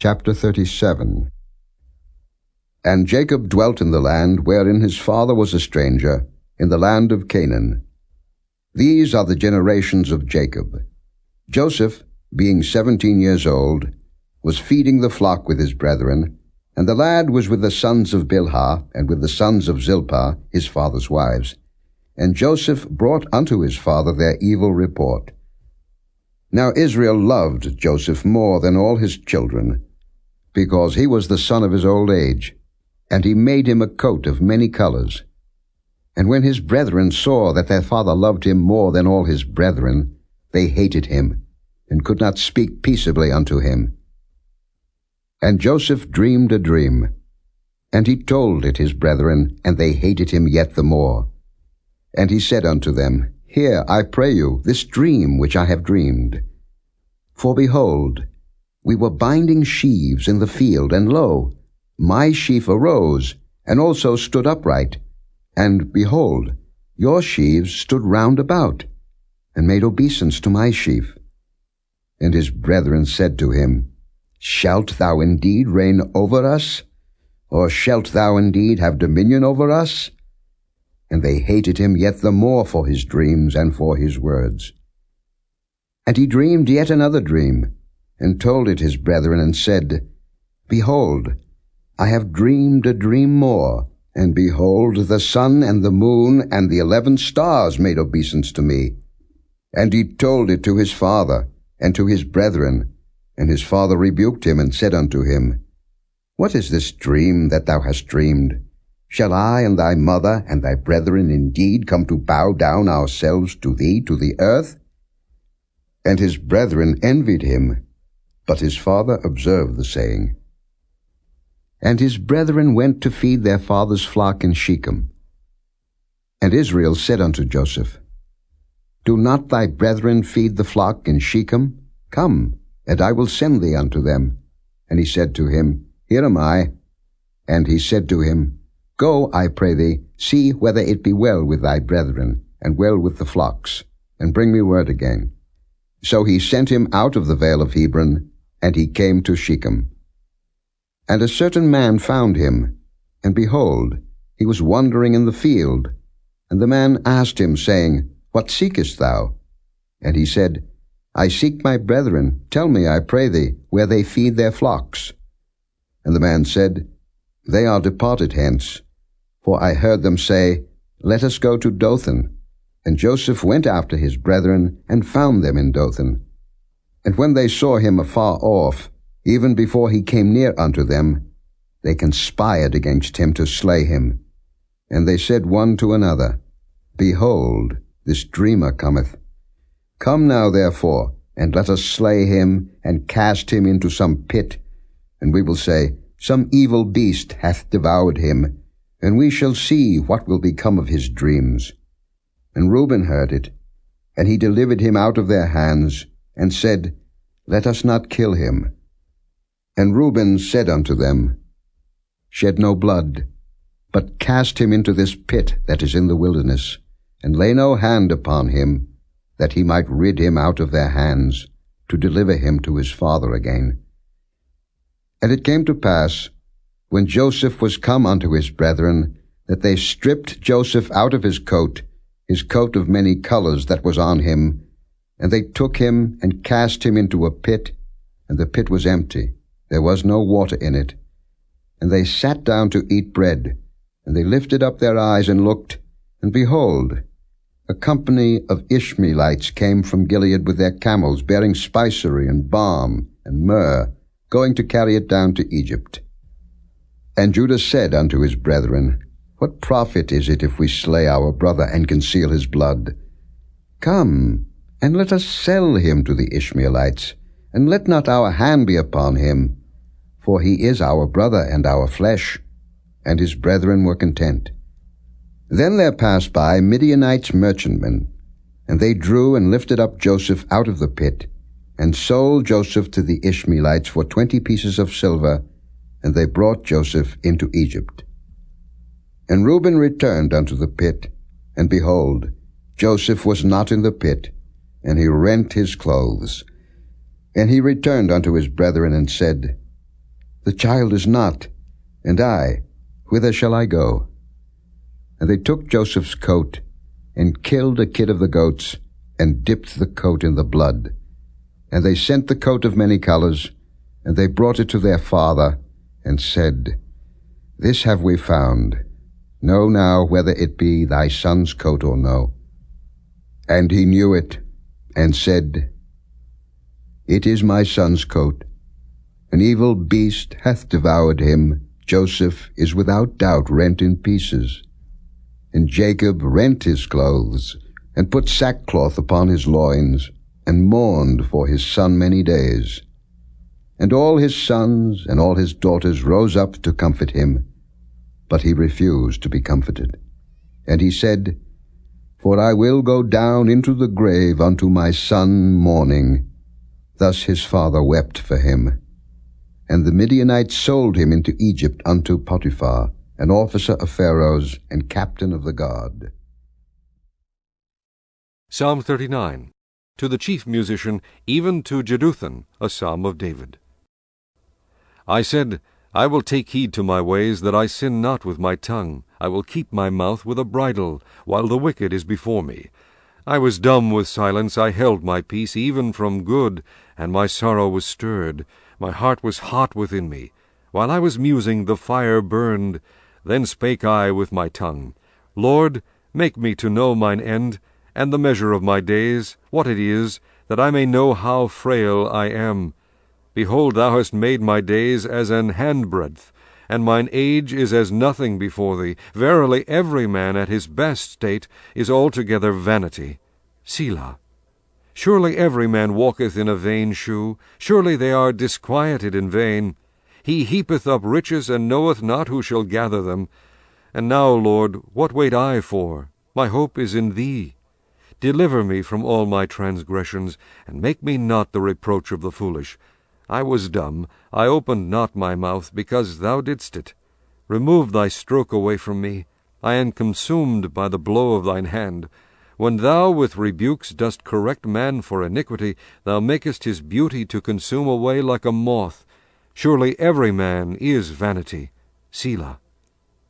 Chapter 37. And Jacob dwelt in the land wherein his father was a stranger, in the land of Canaan. These are the generations of Jacob. Joseph, being 17 years old, was feeding the flock with his brethren, and the lad was with the sons of Bilhah, and with the sons of Zilpah, his father's wives. And Joseph brought unto his father their evil report. Now Israel loved Joseph more than all his children, because he was the son of his old age, and he made him a coat of many colors. And when his brethren saw that their father loved him more than all his brethren, they hated him, and could not speak peaceably unto him. And Joseph dreamed a dream, and he told it his brethren, and they hated him yet the more. And he said unto them, Hear, I pray you, this dream which I have dreamed. For behold, we were binding sheaves in the field, and lo, my sheaf arose, and also stood upright. And behold, your sheaves stood round about, and made obeisance to my sheaf. And his brethren said to him, Shalt thou indeed reign over us? Or shalt thou indeed have dominion over us? And they hated him yet the more for his dreams and for his words. And he dreamed yet another dream, and told it his brethren, and said, Behold, I have dreamed a dream more, and behold, the sun and the moon and the 11 stars made obeisance to me. And he told it to his father and to his brethren, and his father rebuked him, and said unto him, What is this dream that thou hast dreamed? Shall I and thy mother and thy brethren indeed come to bow down ourselves to thee to the earth? And his brethren envied him, but his father observed the saying. And his brethren went to feed their father's flock in Shechem. And Israel said unto Joseph, Do not thy brethren feed the flock in Shechem? Come, and I will send thee unto them. And he said to him, Here am I. And he said to him, Go, I pray thee, see whether it be well with thy brethren, and well with the flocks, and bring me word again. So he sent him out of the vale of Hebron, and he came to Shechem. And a certain man found him, and behold, he was wandering in the field. And the man asked him, saying, What seekest thou? And he said, I seek my brethren. Tell me, I pray thee, where they feed their flocks. And the man said, They are departed hence. For I heard them say, Let us go to Dothan. And Joseph went after his brethren, and found them in Dothan. And when they saw him afar off, even before he came near unto them, they conspired against him to slay him. And they said one to another, Behold, this dreamer cometh. Come now therefore, and let us slay him, and cast him into some pit. And we will say, Some evil beast hath devoured him, and we shall see what will become of his dreams. And Reuben heard it, and he delivered him out of their hands, and said, Let us not kill him. And Reuben said unto them, Shed no blood, but cast him into this pit that is in the wilderness, and lay no hand upon him, that he might rid him out of their hands, to deliver him to his father again. And it came to pass, when Joseph was come unto his brethren, that they stripped Joseph out of his coat of many colors that was on him, and they took him and cast him into a pit, and the pit was empty, there was no water in it. And they sat down to eat bread, and they lifted up their eyes and looked, and behold, a company of Ishmaelites came from Gilead with their camels, bearing spicery and balm and myrrh, going to carry it down to Egypt. And Judah said unto his brethren, What profit is it if we slay our brother and conceal his blood? Come, and let us sell him to the Ishmaelites, and let not our hand be upon him, for he is our brother and our flesh. And his brethren were content. Then there passed by Midianites merchantmen, and they drew and lifted up Joseph out of the pit, and sold Joseph to the Ishmaelites for 20 pieces of silver, and they brought Joseph into Egypt. And Reuben returned unto the pit, and behold, Joseph was not in the pit, and he rent his clothes. And he returned unto his brethren, and said, The child is not, and I, whither shall I go? And they took Joseph's coat, and killed a kid of the goats, and dipped the coat in the blood. And they sent the coat of many colors, and they brought it to their father, and said, This have we found. Know now whether it be thy son's coat or no. And he knew it, and said, It is my son's coat. An evil beast hath devoured him. Joseph is without doubt rent in pieces. And Jacob rent his clothes, and put sackcloth upon his loins, and mourned for his son many days. And all his sons and all his daughters rose up to comfort him, but he refused to be comforted. And he said, For I will go down into the grave unto my son mourning. Thus his father wept for him. And the Midianites sold him into Egypt unto Potiphar, an officer of Pharaoh's and captain of the guard. Psalm 39. To the chief musician, even to Jeduthun, a psalm of David. I said, I will take heed to my ways, that I sin not with my tongue. I will keep my mouth with a bridle, while the wicked is before me. I was dumb with silence, I held my peace, even from good, and my sorrow was stirred. My heart was hot within me. While I was musing, the fire burned. Then spake I with my tongue, Lord, make me to know mine end, and the measure of my days, what it is, that I may know how frail I am. Behold, thou hast made my days as an handbreadth, and mine age is as nothing before thee. Verily every man at his best state is altogether vanity. Selah. Surely every man walketh in a vain shoe. Surely they are disquieted in vain. He heapeth up riches, and knoweth not who shall gather them. And now, Lord, what wait I for? My hope is in thee. Deliver me from all my transgressions, and make me not the reproach of the foolish. I was dumb, I opened not my mouth, because thou didst it. Remove thy stroke away from me. I am consumed by the blow of thine hand. When thou with rebukes dost correct man for iniquity, thou makest his beauty to consume away like a moth. Surely every man is vanity. Selah.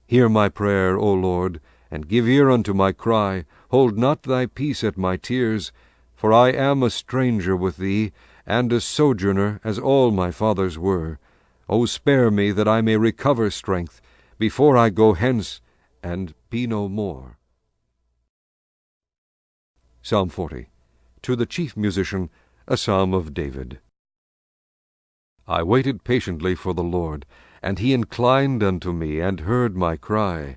Hear my prayer, O Lord, and give ear unto my cry. Hold not thy peace at my tears, for I am a stranger with thee, and a sojourner, as all my fathers were. O spare me, that I may recover strength, before I go hence, and be no more. Psalm 40. To the chief musician, a psalm of David. I waited patiently for the Lord, and he inclined unto me, and heard my cry.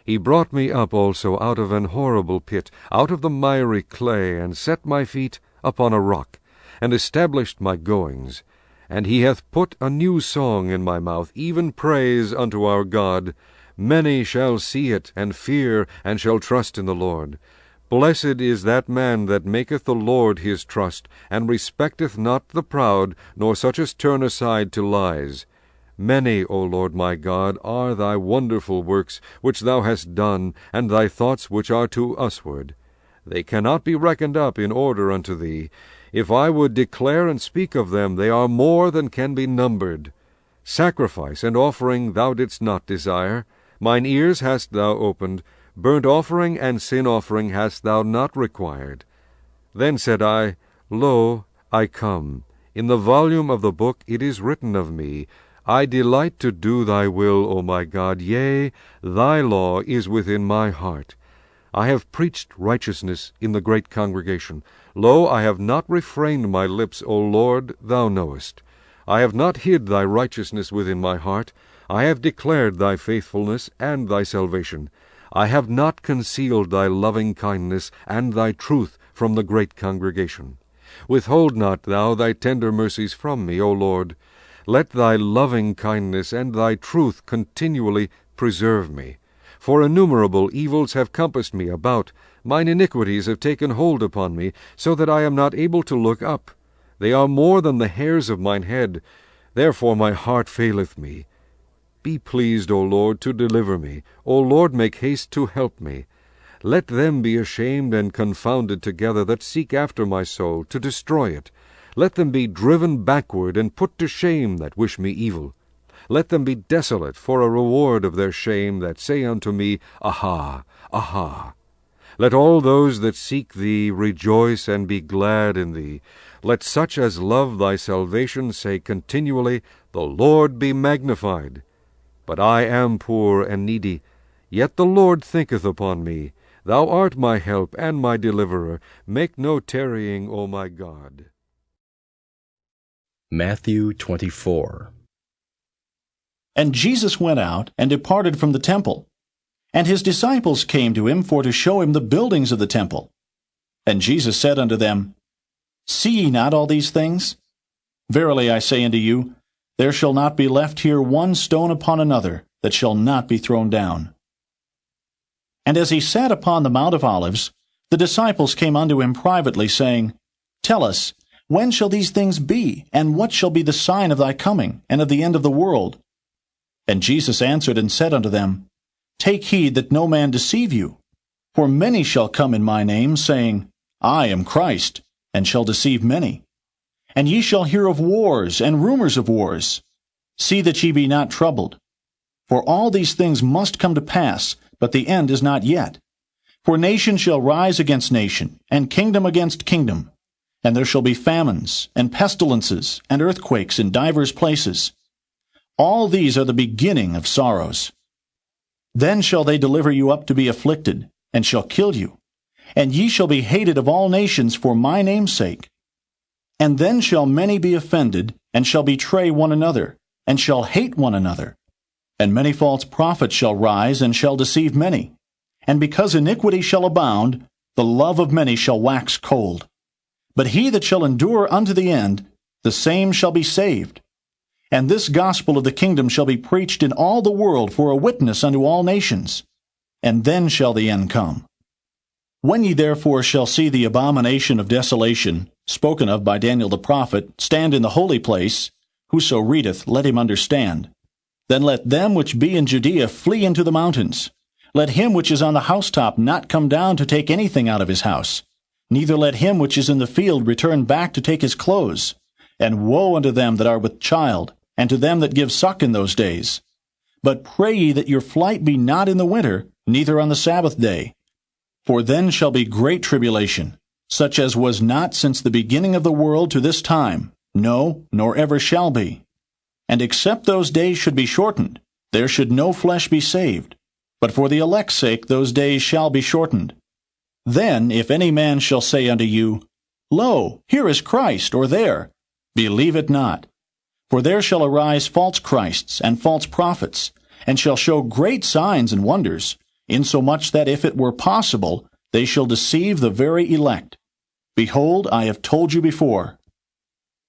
He brought me up also out of an horrible pit, out of the miry clay, and set my feet upon a rock, and established my goings. And he hath put a new song in my mouth, even praise unto our God. Many shall see it, and fear, and shall trust in the Lord. Blessed is that man that maketh the Lord his trust, and respecteth not the proud, nor such as turn aside to lies. Many, O Lord my God, are thy wonderful works which thou hast done, and thy thoughts which are to usward. They cannot be reckoned up in order unto thee. If I would declare and speak of them, they are more than can be numbered. Sacrifice and offering thou didst not desire. Mine ears hast thou opened. Burnt offering and sin offering hast thou not required. Then said I, Lo, I come. In the volume of the book it is written of me, I delight to do thy will, O my God. Yea, thy law is within my heart. I have preached righteousness in the great congregation. Lo, I have not refrained my lips, O Lord, thou knowest. I have not hid thy righteousness within my heart. I have declared thy faithfulness and thy salvation. I have not concealed thy loving kindness and thy truth from the great congregation. Withhold not thou thy tender mercies from me, O Lord. Let thy loving kindness and thy truth continually preserve me. For innumerable evils have compassed me about. Mine iniquities have taken hold upon me, so that I am not able to look up. They are more than the hairs of mine head. Therefore my heart faileth me. Be pleased, O Lord, to deliver me. O Lord, make haste to help me. Let them be ashamed and confounded together that seek after my soul, to destroy it. Let them be driven backward and put to shame that wish me evil. Let them be desolate for a reward of their shame, that say unto me, Aha, aha. Let all those that seek thee rejoice and be glad in thee. Let such as love thy salvation say continually, The Lord be magnified. But I am poor and needy, yet the Lord thinketh upon me. Thou art my help and my deliverer. Make no tarrying, O my God. Matthew 24. And Jesus went out and departed from the temple. And his disciples came to him for to show him the buildings of the temple. And Jesus said unto them, See ye not all these things? Verily I say unto you, there shall not be left here one stone upon another that shall not be thrown down. And as he sat upon the Mount of Olives, the disciples came unto him privately, saying, Tell us, when shall these things be, and what shall be the sign of thy coming, and of the end of the world? And Jesus answered and said unto them, Take heed that no man deceive you. For many shall come in my name, saying, I am Christ, and shall deceive many. And ye shall hear of wars and rumors of wars. See that ye be not troubled. For all these things must come to pass, but the end is not yet. For nation shall rise against nation, and kingdom against kingdom. And there shall be famines, and pestilences, and earthquakes in divers places. All these are the beginning of sorrows. Then shall they deliver you up to be afflicted, and shall kill you. And ye shall be hated of all nations for my name's sake. And then shall many be offended, and shall betray one another, and shall hate one another. And many false prophets shall rise, and shall deceive many. And because iniquity shall abound, the love of many shall wax cold. But he that shall endure unto the end, the same shall be saved. And this gospel of the kingdom shall be preached in all the world for a witness unto all nations. And then shall the end come. When ye therefore shall see the abomination of desolation, spoken of by Daniel the prophet, stand in the holy place, whoso readeth, let him understand. Then let them which be in Judea flee into the mountains. Let him which is on the housetop not come down to take anything out of his house. Neither let him which is in the field return back to take his clothes. And woe unto them that are with child, and to them that give suck in those days. But pray ye that your flight be not in the winter, neither on the Sabbath day. For then shall be great tribulation, such as was not since the beginning of the world to this time, no, nor ever shall be. And except those days should be shortened, there should no flesh be saved. But for the elect's sake those days shall be shortened. Then if any man shall say unto you, Lo, here is Christ, or there, believe it not. For there shall arise false Christs and false prophets, and shall show great signs and wonders, insomuch that if it were possible, they shall deceive the very elect. Behold, I have told you before.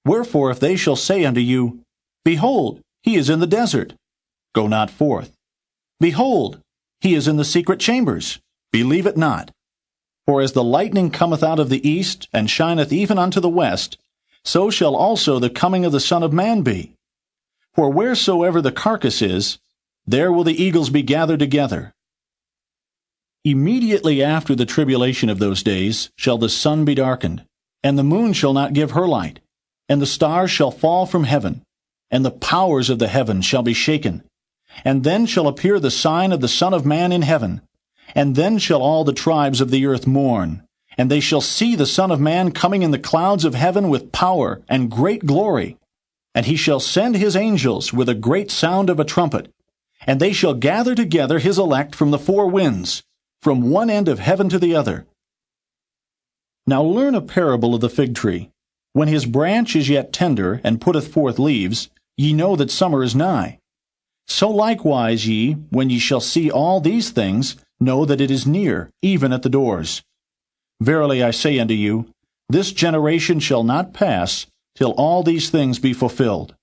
Wherefore if they shall say unto you, Behold, he is in the desert, go not forth. Behold, he is in the secret chambers, believe it not. For as the lightning cometh out of the east, and shineth even unto the west, so shall also the coming of the Son of Man be. For wheresoever the carcass is, there will the eagles be gathered together. Immediately after the tribulation of those days shall the sun be darkened, and the moon shall not give her light, and the stars shall fall from heaven, and the powers of the heavens shall be shaken. And then shall appear the sign of the Son of Man in heaven. And then shall all the tribes of the earth mourn, and they shall see the Son of Man coming in the clouds of heaven with power and great glory. And he shall send his angels with a great sound of a trumpet, and they shall gather together his elect from the four winds, from one end of heaven to the other. Now learn a parable of the fig tree. When his branch is yet tender, and putteth forth leaves, ye know that summer is nigh. So likewise ye, when ye shall see all these things, know that it is near, even at the doors. Verily I say unto you, this generation shall not pass, till all these things be fulfilled.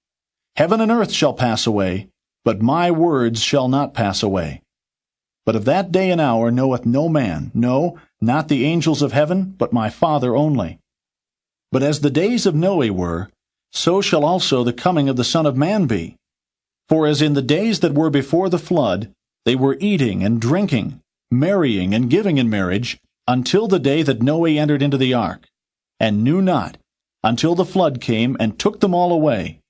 Heaven and earth shall pass away, but my words shall not pass away. But of that day and hour knoweth no man, no, not the angels of heaven, but my Father only. But as the days of Noe were, so shall also the coming of the Son of Man be. For as in the days that were before the flood, they were eating and drinking, marrying and giving in marriage, until the day that Noe entered into the ark, and knew not, until the flood came and took them all away.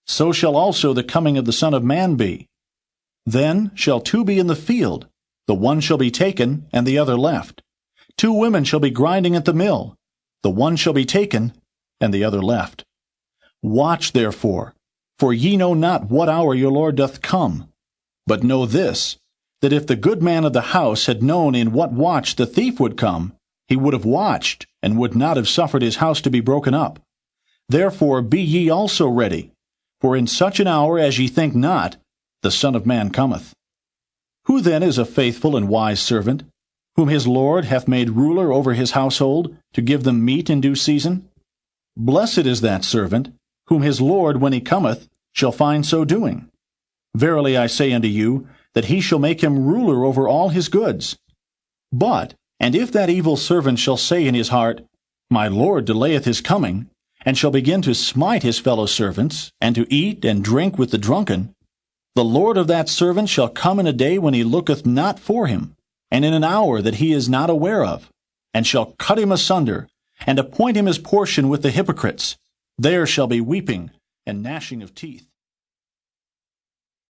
so shall also the coming of the Son of Man be. Then shall two be in the field, the one shall be taken, and the other left. Two women shall be grinding at the mill, the one shall be taken, and the other left. Watch therefore, for ye know not what hour your Lord doth come. But know this, that if the good man of the house had known in what watch the thief would come, he would have watched, and would not have suffered his house to be broken up. Therefore be ye also ready, for in such an hour as ye think not, the Son of Man cometh. Who then is a faithful and wise servant, whom his Lord hath made ruler over his household, to give them meat in due season? Blessed is that servant, whom his Lord, when he cometh, shall find so doing. Verily I say unto you, that he shall make him ruler over all his goods. But, and if that evil servant shall say in his heart, My Lord delayeth his coming, and shall begin to smite his fellow servants, and to eat and drink with the drunken, the Lord of that servant shall come in a day when he looketh not for him, and in an hour that he is not aware of, and shall cut him asunder, and appoint him his portion with the hypocrites. There shall be weeping and gnashing of teeth.